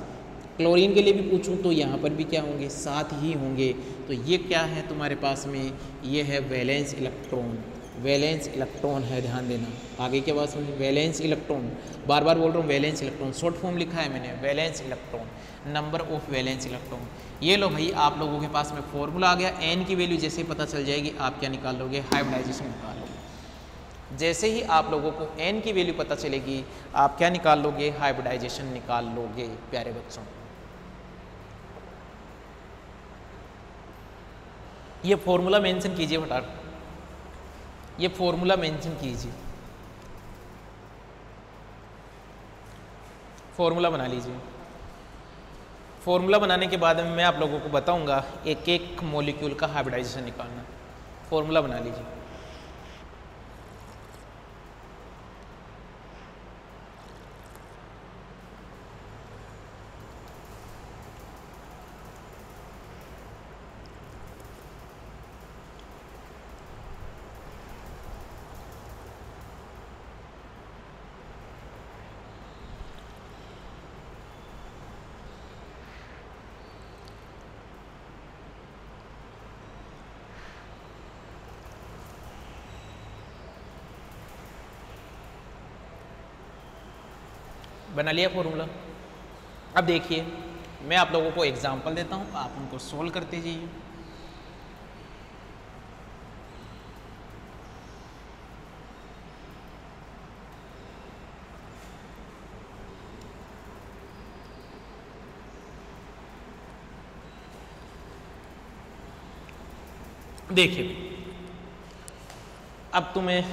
क्लोरीन के लिए भी पूछूं तो यहाँ पर भी क्या होंगे? 7 ही होंगे। तो ये क्या है तुम्हारे पास में? ये है वैलेंस इलेक्ट्रॉन, वैलेंस इलेक्ट्रॉन है, ध्यान देना। आगे के बाद समझिए, वैलेंस इलेक्ट्रॉन, बार बार बोल रहा हूँ वैलेंस इलेक्ट्रॉन, शॉर्ट फॉर्म लिखा है मैंने, valence electron, number of valence electron. ये लो भाई, आप लोगों के पास में फॉर्मूला आ गया। n की वैल्यू जैसे ही पता चल जाएगी, आप क्या निकाल लोगे? हाइब्रिडाइजेशन निकाल लोगे। जैसे ही आप लोगों को n की वैल्यू पता चलेगी, आप क्या निकाल लोगे? हाइब्रिडाइजेशन निकाल लोगे प्यारे बच्चों। ये फॉर्मूला मेंशन कीजिए फटाफट, ये फॉर्मूला मेंशन कीजिए, फॉर्मूला बना लीजिए। फॉर्मूला बनाने के बाद में मैं आप लोगों को बताऊंगा एक एक मॉलिक्यूल का हाइब्रिडाइजेशन निकालना। फॉर्मूला बना लीजिए। बना लिया फॉर्मूला। अब देखिए, मैं आप लोगों को एग्जांपल देता हूं, आप उनको सोल्व करते जाइए। देखिए, अब तुम्हें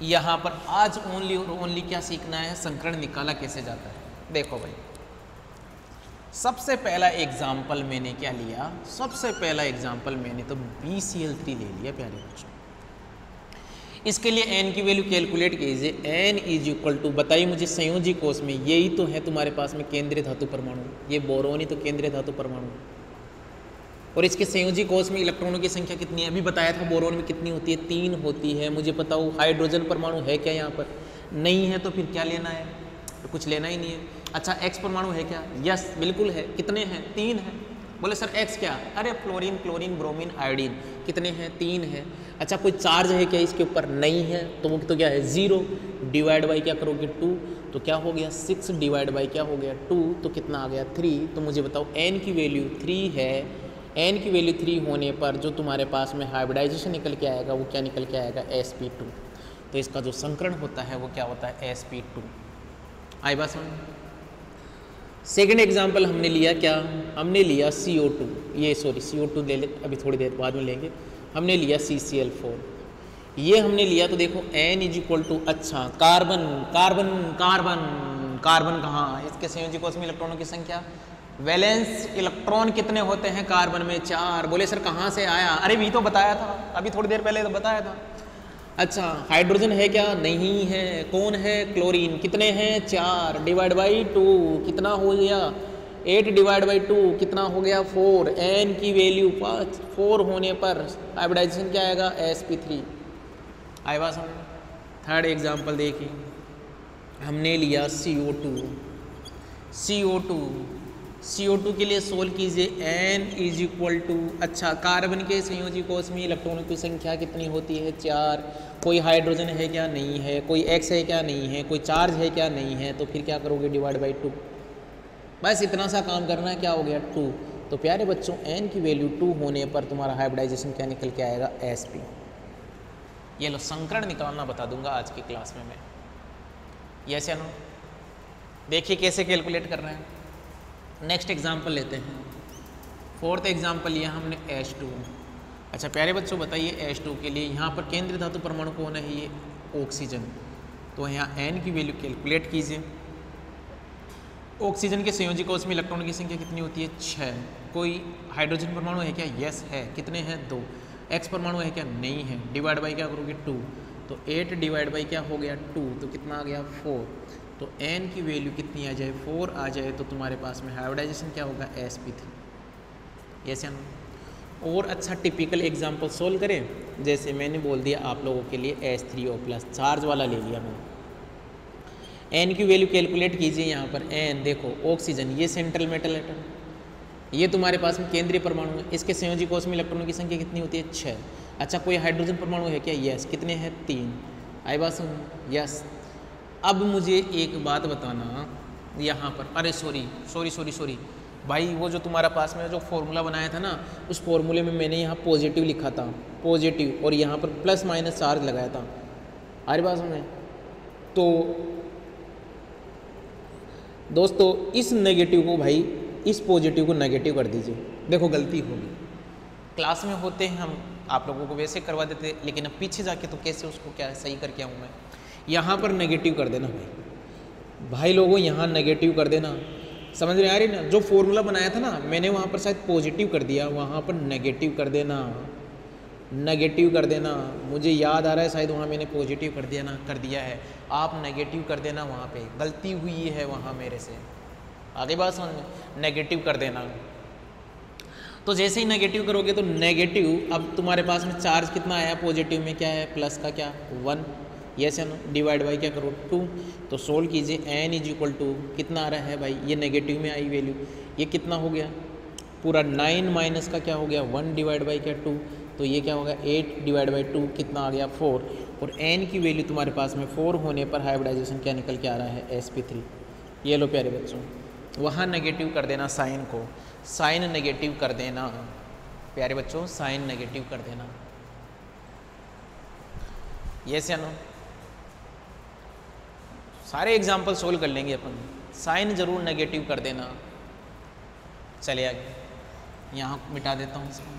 यहाँ पर आज ओनली और ओनली क्या सीखना है? संकरण निकाला कैसे जाता है। देखो भाई, सबसे पहला एग्जाम्पल मैंने क्या लिया? सबसे पहला एग्जाम्पल मैंने तो BCl3 ले लिया प्यारे बच्चों। इसके लिए n की वैल्यू कैलकुलेट कीजिए। n इज इक्वल टू, बताइए मुझे, संयोजी कोष में यही तो है तुम्हारे पास में केंद्रीय धातु परमाणु, ये बोरोन ही तो केंद्रीय धातु परमाणु, और इसके संयोजी कोष में इलेक्ट्रॉनों की संख्या कितनी है? अभी बताया था बोरोन में कितनी होती है? 3 होती है। मुझे पता हो हाइड्रोजन परमाणु है क्या यहाँ पर? नहीं है, तो फिर क्या लेना है? तो कुछ लेना ही नहीं है। अच्छा, एक्स परमाणु है क्या? यस बिल्कुल है। कितने हैं? 3 हैं। बोले सर एक्स क्या, अरे फ्लोरीन क्लोरीन ब्रोमीन आयोडीन, कितने हैं 3 है। अच्छा कोई चार्ज है क्या इसके ऊपर, नहीं है, तो वो तो क्या है 0, डिवाइड बाई क्या करोगे 2, तो क्या हो गया 6 डिवाइड बाई क्या हो गया 2, तो कितना आ गया 3। तो मुझे बताओ n की वैल्यू 3 है, n की वैल्यू 3 होने पर जो तुम्हारे पास में हाइब्रिडाइजेशन निकल के आएगा वो क्या निकल के आएगा sp2। तो इसका जो संकरण होता है वो क्या होता है sp2। आई बात समझ। सेकेंड एग्जाम्पल हमने लिया क्या, हमने लिया CO2, ये सॉरी CO2 ले ले अभी थोड़ी देर बाद में लेंगे। हमने लिया CCl4, ये हमने लिया तो देखो n इज इक्वल टू, अच्छा कार्बन कार्बन कार्बन कार्बन कहाँ, इसके संयोजी कोष में इलेक्ट्रॉनों की संख्या, वैलेंस इलेक्ट्रॉन कितने होते हैं कार्बन में 4। बोले सर कहाँ से आया, अरे भी तो बताया था अभी थोड़ी देर पहले तो बताया था। अच्छा हाइड्रोजन है क्या, नहीं है, कौन है क्लोरीन, कितने हैं 4 डिवाइड बाई 2 कितना हो गया 8 डिवाइड बाई 2 कितना हो गया 4, n की वैल्यू 4 होने पर हाइब्रिडाइजेशन क्या आएगा sp3। आई बात समझ। थर्ड एग्जाम्पल देखिए, हमने लिया CO2 के लिए सोल्व कीजिए, n इज इक्वल टू, अच्छा कार्बन के संयोजी कोष में इलेक्ट्रॉनों की संख्या कितनी होती है 4, कोई हाइड्रोजन है क्या, नहीं है, कोई x है क्या, नहीं है, कोई चार्ज है क्या, नहीं है, तो फिर क्या करोगे डिवाइड बाई 2, बस इतना सा काम करना है, क्या हो गया 2। तो प्यारे बच्चों n की वैल्यू 2 होने पर तुम्हारा हाइब्रिडाइजेशन क्या निकल के आएगा sp। ये लो संकरण निकालना बता दूंगा आज की क्लास में मैं, यस या नो, देखिए कैसे कैलकुलेट कर रहे हैं। नेक्स्ट एग्जाम्पल लेते हैं, फोर्थ एग्जाम्पल लिया हमने H2। अच्छा प्यारे बच्चों बताइए H2 के लिए यहाँ पर केंद्रीय धातु परमाणु कौन है, ये ऑक्सीजन। तो यहाँ n की वैल्यू कैलकुलेट कीजिए। ऑक्सीजन के संयोजी कोष में इलेक्ट्रॉनों की संख्या कितनी होती है 6। कोई हाइड्रोजन परमाणु है क्या, यस है, कितने हैं 2। x परमाणु है क्या, नहीं है, डिवाइड बाई क्या करोगे 2, तो 8 डिवाइड बाई क्या हो गया 2, तो कितना आ गया 4। तो n की वैल्यू कितनी आ जाए 4 आ जाए तो तुम्हारे पास में हाइब्रिडाइजेशन क्या होगा sp3, यस या नो। और अच्छा टिपिकल एग्जांपल सोल्व करें, जैसे मैंने बोल दिया आप लोगों के लिए H3O+ चार्ज वाला ले लिया मैंने। n की वैल्यू कैलकुलेट कीजिए, यहाँ पर n देखो ऑक्सीजन ये सेंट्रल मेटल एटम, ये तुम्हारे पास में केंद्रीय परमाणु है, इसके संयोजी कोष में इलेक्ट्रॉनों की संख्या कितनी होती है 6। अच्छा कोई हाइड्रोजन परमाणु है क्या, यस, कितने हैं 3। आई बात समझ, यस। अब मुझे एक बात बताना यहाँ पर, अरे सॉरी भाई, वो जो तुम्हारा पास में जो फॉर्मूला बनाया था ना, उस फॉर्मूले में मैंने यहाँ पॉजिटिव लिखा था, पॉजिटिव, और यहाँ पर प्लस माइनस चार्ज लगाया था। अरे बात समझ। तो दोस्तों इस नेगेटिव को भाई, इस पॉजिटिव को नेगेटिव कर दीजिए। देखो गलती होगी, क्लास में होते हैं हम आप लोगों को वैसे करवा देते, लेकिन अब पीछे जाके तो कैसे उसको क्या सही करके आऊँ मैं। यहाँ पर नेगेटिव कर देना भाई लोगों, यहाँ नेगेटिव कर देना, समझ रहे आ रही ना। जो फॉर्मूला बनाया था ना मैंने, वहाँ पर शायद पॉजिटिव कर दिया, वहाँ पर नेगेटिव कर देना, नेगेटिव कर देना। मुझे याद आ रहा है शायद वहाँ मैंने पॉजिटिव कर दिया ना, कर दिया है, आप नेगेटिव कर देना, वहाँ पे गलती हुई है वहाँ मेरे से। आगे बात समझ में, नेगेटिव कर देना। तो जैसे ही नेगेटिव करोगे तो नेगेटिव, अब तुम्हारे पास में चार्ज कितना आया पॉजिटिव में, क्या है प्लस का क्या 1, यस या नो, डिवाइड बाई क्या करो 2। तो सोल्व कीजिए, n इज इक्वल टू कितना आ रहा है भाई, ये नेगेटिव में आई वैल्यू, ये कितना हो गया पूरा 9 माइनस का क्या हो गया 1 डिवाइड बाई क्या 2, तो ये क्या होगा 8 डिवाइड बाई 2 कितना आ गया 4। और n की वैल्यू तुम्हारे पास में 4 होने पर हाइब्रिडाइजेशन क्या निकल के आ रहा है sp3। ये लो प्यारे बच्चों, वहाँ नेगेटिव कर देना साइन को, साइन नेगेटिव कर देना प्यारे बच्चों, साइन नेगेटिव कर देना, यस या नो। सारे एग्जाम्पल सोल्व कर लेंगे अपन, साइन जरूर नेगेटिव कर देना। चलिए आगे, यहाँ मिटा देता हूँ इसको।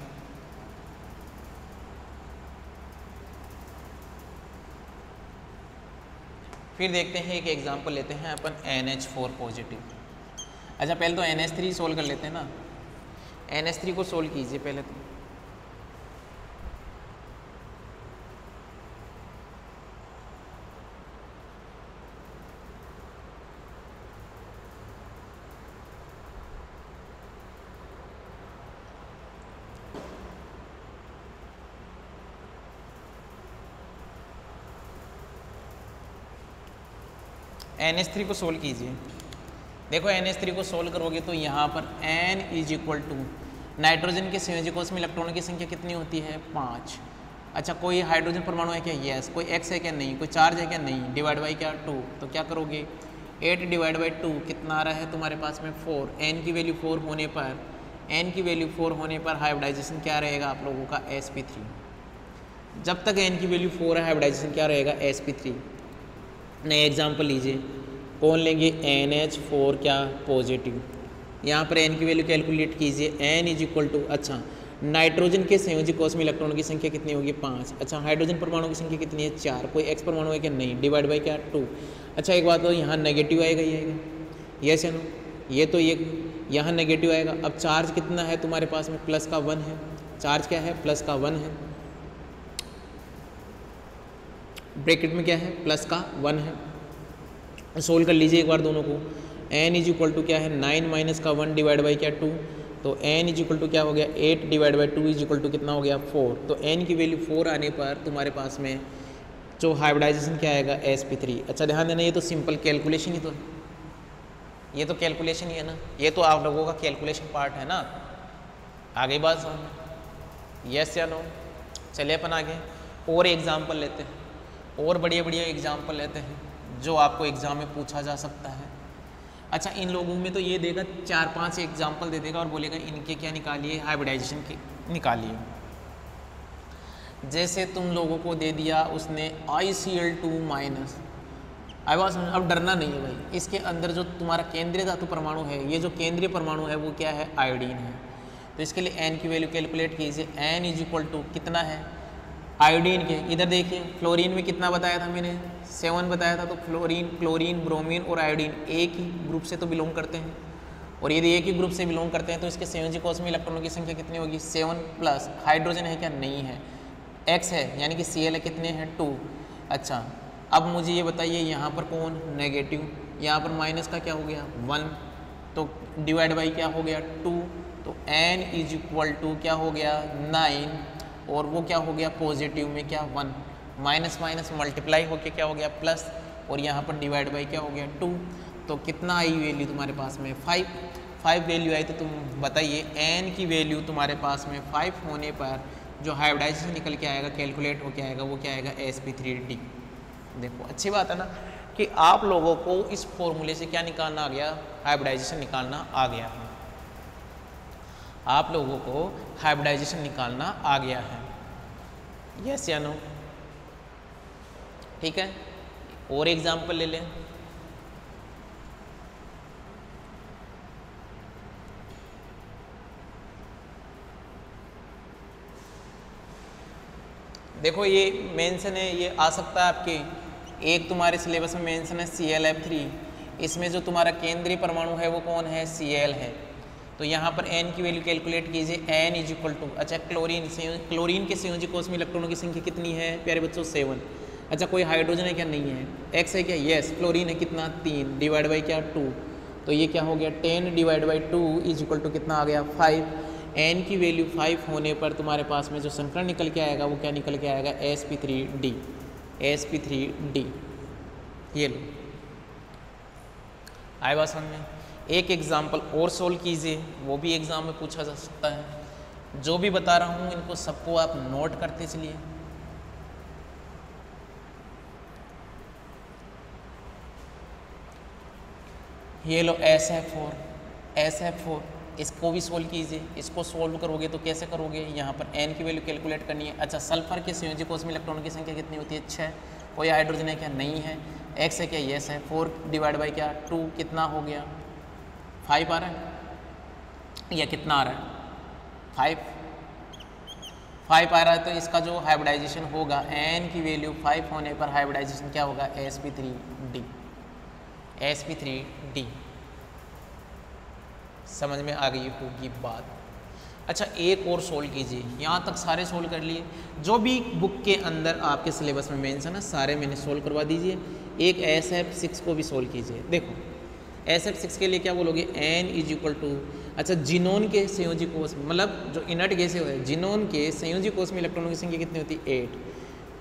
फिर देखते हैं एक एग्जाम्पल लेते हैं अपन NH4 पॉजिटिव। अच्छा पहले तो NH3 सोल्व कर लेते हैं ना, NH3 को सोल्व कीजिए पहले तो। NH3 को सोल्व कीजिए। देखो NH3 को सोल्व करोगे तो यहाँ पर n is equal to nitrogen के संयोजी कोष में इलेक्ट्रॉनों की संख्या कितनी होती है 5। अच्छा कोई हाइड्रोजन परमाणु है क्या, यस। कोई एक्स है क्या, नहीं। कोई चार्ज है क्या, नहीं। डिवाइड बाई क्या 2, तो क्या करोगे 8 डिवाइड बाई 2 कितना आ रहा है तुम्हारे पास में 4। एन की वैल्यू 4 होने पर हाइब्रिडाइजेशन क्या रहेगा आप लोगों का sp3। जब तक एन की वैल्यू 4 है हाइब्रिडाइजेशन क्या रहेगा sp3। नए एग्जाम्पल लीजिए, कौन लेंगे NH4 क्या पॉजिटिव। यहाँ पर एन की वैल्यू कैलकुलेट कीजिए, n इज इक्वल टू, अच्छा नाइट्रोजन के संयोजी कोष में इलेक्ट्रॉनों की संख्या कितनी होगी 5। अच्छा हाइड्रोजन परमाणु की संख्या कितनी है 4। कोई एक्स परमाणु है क्या, नहीं। डिवाइड बाई क्या 2। अच्छा एक बात हो, यहाँ नेगेटिव आएगा, ये आएगा, यस या नो। ये तो ये यहाँ नेगेटिव आएगा। अब चार्ज कितना है तुम्हारे पास में, प्लस का 1 है। चार्ज क्या है, प्लस का 1 है। ब्रैकेट में क्या है, प्लस का 1 है। सोल्व कर लीजिए एक बार दोनों को। n इज इक्वल टू क्या है 9 माइनस का 1 डिवाइड बाई क्या 2, तो n इज इक्वल टू क्या हो गया 8 divide by 2 is equal to कितना हो गया 4। तो n की वैल्यू 4 आने पर तुम्हारे पास में जो हाइब्रिडाइजेशन क्या आएगा sp3। अच्छा ध्यान देना, ये तो सिंपल कैलकुलेशन ही तो है, ये तो कैलकुलेशन ही है ना, ये तो आप लोगों का कैलकुलेशन पार्ट है ना। आगे बात समझ, यस या नो। चलिए अपन आगे और एग्जाम्पल लेते हैं, और बढ़िया बढ़िया एग्जाम्पल लेते हैं जो आपको एग्जाम में पूछा जा सकता है। अच्छा इन लोगों में तो ये देगा 4-5 एग्जाम्पल दे देगा और बोलेगा इनके क्या निकालिए, हाइब्रिडाइजेशन के निकालिए। जैसे तुम लोगों को दे दिया उसने ICl2 माइनस, अब डरना नहीं है भाई, इसके अंदर जो तुम्हारा केंद्रीय धातु परमाणु है, ये जो केंद्रीय परमाणु है वो क्या है आयोडीन है। तो इसके लिए n की वैल्यू कैलकुलेट कीजिए, n इज इक्वल टू कितना है आयोडीन के, इधर देखिए फ्लोरीन में कितना बताया था मैंने 7 बताया था। तो फ्लोरीन, क्लोरीन, ब्रोमीन और आयोडीन एक ही ग्रुप से तो बिलोंग करते हैं, और यदि एक ही ग्रुप से बिलोंग करते हैं तो इसके संयोजी कोष में इलेक्ट्रॉनों की संख्या कितनी होगी 7 प्लस हाइड्रोजन है क्या, नहीं है, x है यानी कि Cl है, कितने हैं 2। अच्छा अब मुझे ये बताइए यहाँ पर कौन नेगेटिव, यहाँ पर माइनस का क्या हो गया 1, तो डिवाइड बाई क्या हो गया 2, तो n इज इक्वल टू क्या हो गया 9, और वो क्या हो गया पॉजिटिव में क्या 1, माइनस माइनस मल्टीप्लाई होके क्या हो गया प्लस, और यहाँ पर डिवाइड बाई क्या हो गया 2। तो कितना आई वैल्यू तुम्हारे पास में 5 वैल्यू आई। तो तुम बताइए n की वैल्यू तुम्हारे पास में 5 होने पर जो हाइब्रिडाइजेशन निकल के आएगा, कैलकुलेट होके आएगा, वो क्या आएगा sp3d। देखो अच्छी बात है ना कि आप लोगों को इस फॉर्मूले से क्या निकालना आ गया, हाइब्रिडाइजेशन निकालना आ गया है, आप लोगों को हाइब्रिडाइजेशन निकालना आ गया है, यस या नो। ठीक है, और एग्जाम्पल ले लें। देखो ये मेंशन है, ये आ सकता है आपके, एक तुम्हारे सिलेबस में मेंशन है ClF3, इसमें जो तुम्हारा केंद्रीय परमाणु है वो कौन है Cl है। तो यहाँ पर n की वैल्यू कैलकुलेट कीजिए, n इज इक्वल टू, अच्छा क्लोरीन के संयोजी कोष में इलेक्ट्रॉनों की संख्या कितनी है प्यारे बच्चों 7। अच्छा कोई हाइड्रोजन है क्या, नहीं है। x है क्या, यस। क्लोरीन है कितना 3, डिवाइड बाई क्या 2, तो ये क्या हो गया 10 divide by 2 is equal to कितना आ गया 5। n की वैल्यू 5 होने पर तुम्हारे पास में जो संकरण निकल के आएगा वो क्या निकल के आएगा sp3d। ये लो, आए बात समझ में। एक एग्जाम्पल और सोल्व कीजिए, वो भी एग्जाम में पूछा जा सकता है। जो भी बता रहा हूँ इनको सबको आप नोट करते चलिए। ये लो SF4, इसको भी सोल्व कीजिए। इसको सोल्व करोगे तो कैसे करोगे, यहाँ पर n की वैल्यू कैलकुलेट करनी है। अच्छा सल्फर के संयोजी कोष में इलेक्ट्रॉनों की संख्या कितनी होती है 6। कोई हाइड्रोजन है क्या, नहीं है। x है क्या, यस है। 4 डिवाइड बाई क्या 2, कितना हो गया 5 आ रहा है, या कितना आ रहा है 5 आ रहा है। तो इसका जो हाइब्रिडाइजेशन होगा n की वैल्यू 5 होने पर हाइब्रिडाइजेशन क्या होगा sp3d। समझ में आ गई होगी बात। अच्छा एक और सोल्व कीजिए, यहाँ तक सारे सोल्व कर लिए, जो भी बुक के अंदर आपके सिलेबस में मेंशन है सारे मैंने सोल्व करवा दीजिए। एक SF6 को भी सोल्व कीजिए। देखो SF6 के लिए क्या बोलोगे, n इज इक्वल टू, अच्छा जिनोन के संयोजी कोष मतलब जो इनर्ट गैसें है, जिनोन के संयोजी कोष में इलेक्ट्रॉनों की संख्या कितनी होती है 8।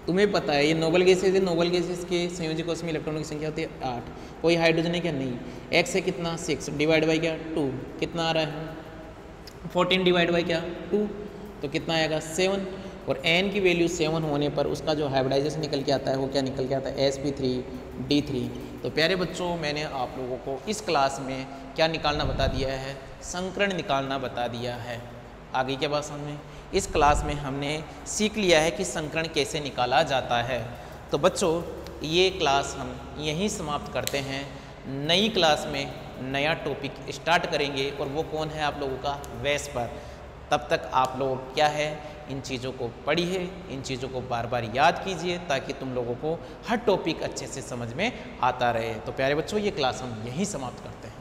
तुम्हें पता है ये नोबल गैसेज है, नोबल गैसेज के संयोजी कोष में इलेक्ट्रॉनों की संख्या होती है 8। कोई हाइड्रोजन है क्या, नहीं। x है कितना 6 डिवाइड बाई क्या 2, कितना आ रहा है 14 डिवाइड बाई क्या 2, तो कितना आएगा 7, और n की वैल्यू 7 होने पर उसका जो हाइब्रिडाइजेशन निकल के आता है वो क्या निकल के आता है sp3d3। तो प्यारे बच्चों, मैंने आप लोगों को इस क्लास में क्या निकालना बता दिया है, संकरण निकालना बता दिया है। आगे क्या बात समझ में, इस क्लास में हमने सीख लिया है कि संकरण कैसे निकाला जाता है। तो बच्चों, ये क्लास हम यहीं समाप्त करते हैं। नई क्लास में नया टॉपिक स्टार्ट करेंगे और वो कौन है आप लोगों का, वेस्पर। तब तक आप लोग क्या है, इन चीज़ों को पढ़िए, इन चीज़ों को बार बार याद कीजिए ताकि तुम लोगों को हर टॉपिक अच्छे से समझ में आता रहे। तो प्यारे बच्चों, ये क्लास हम यहीं समाप्त करते हैं।